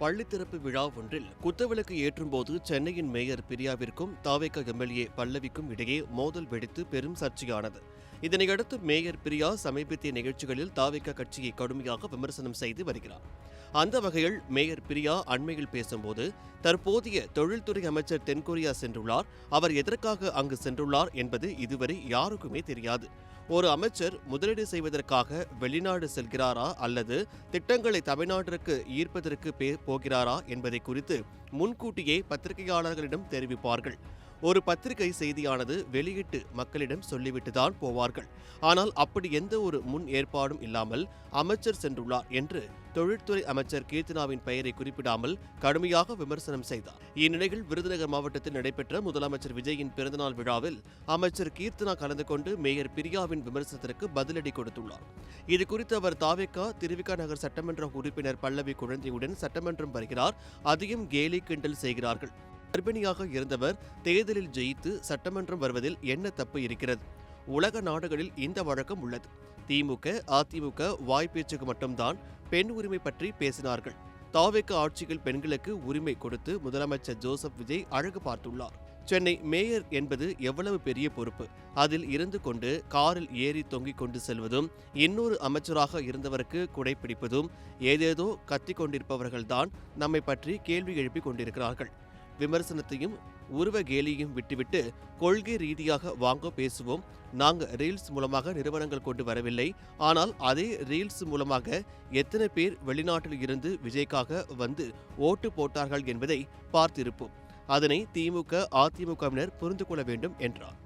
பள்ளி திறப்பு விழா ஒன்றில் குத்துவிளக்கு ஏற்றும்போது சென்னையின் மேயர் பிரியாவிற்கும் தாவேக எம்எல்ஏ பல்லவிக்கும் இடையே மோதல் வெடித்து பெரும் சர்ச்சையானது. இதனையடுத்து மேயர் பிரியா சமீபத்திய நிகழ்ச்சிகளில் தாவேக கட்சியை கடுமையாக விமர்சனம் செய்து வருகிறார். அந்த வகையில் மேயர் பிரியா அண்மையில் பேசும்போது, தற்போதைய தொழில்துறை அமைச்சர் தென்கொரியா சென்றுள்ளார், அவர் எதற்காக அங்கு சென்றுள்ளார் என்பது இதுவரை யாருக்குமே தெரியாது. ஒரு அமைச்சர் முதலீடு செய்வதற்காக வெளிநாடு செல்கிறாரா அல்லது திட்டங்களை தமிழ்நாட்டிற்கு ஈர்ப்பதற்கு போகிறாரா என்பதை குறித்து முன்கூட்டியே பத்திரிகையாளர்களிடம் தெரிவிப்பார்கள். ஒரு பத்திரிகை செய்தியானது வெளியிட்டு மக்களிடம் சொல்லிவிட்டுதான் போவார்கள். ஆனால் அப்படி எந்த ஒரு முன் ஏற்பாடும் இல்லாமல் அமைச்சர் சென்றுள்ளார் என்று தொழில்துறை அமைச்சர் கீர்த்தனாவின் பெயரை குறிப்பிடாமல் கடுமையாக விமர்சனம் செய்தார். இந்நிலையில் விருதுநகர் மாவட்டத்தில் நடைபெற்ற முதலமைச்சர் விஜயின் பிறந்தநாள் விழாவில் அமைச்சர் கீர்த்தனா கலந்து கொண்டு மேயர் பிரியாவின் விமர்சனத்திற்கு பதிலடி கொடுத்துள்ளார். இதுகுறித்து அவர் தாவேகா திருவிக நகர் சட்டமன்ற உறுப்பினர் பல்லவி குழந்தையுடன் சட்டமன்றம் வருகிறார், அதையும் கேலி கிண்டல் செய்கிறார்கள். கர்ப்பிணியாக இருந்தவர் தேர்தலில் ஜெயித்து சட்டமன்றம் வருவதில் என்ன தப்பு இருக்கிறது? உலக நாடுகளில் இந்த வழக்கம் உள்ளது. திமுக அதிமுக வாய்ப்பேச்சுக்கு மட்டும்தான் பெண் உரிமை பற்றி பேசினார்கள். தாவேக ஆட்சியில் பெண்களுக்கு உரிமை கொடுத்து முதலமைச்சர் ஜோசப் விஜய் அழகு பார்த்துள்ளார். சென்னை மேயர் என்பது எவ்வளவு பெரிய பொறுப்பு. அதில் இருந்து கொண்டு காரில் ஏறி தொங்கிக் கொண்டு செல்வதும், இன்னொரு அமைச்சராக இருந்தவருக்கு குடைப்பிடிப்பதும், ஏதேதோ கத்திக் கொண்டிருப்பவர்கள்தான் நம்மை பற்றி கேள்வி எழுப்பிக் கொண்டிருக்கிறார்கள். விமர்சனத்தையும் உருவ கேலியையும் விட்டுவிட்டு கொள்கை ரீதியாக வாங்க பேசுவோம். நாங்க ரீல்ஸ் மூலமாக நிறுவனங்கள் கொண்டு வரவில்லை. ஆனால் அதே ரீல்ஸ் மூலமாக எத்தனை பேர் வெளிநாட்டில் இருந்து விஜய்க்காக வந்து ஓட்டு போட்டார்கள் என்பதை பார்த்திருப்போம். அதனை திமுக அதிமுகவினர் புரிந்து கொள்ள வேண்டும் என்றார்.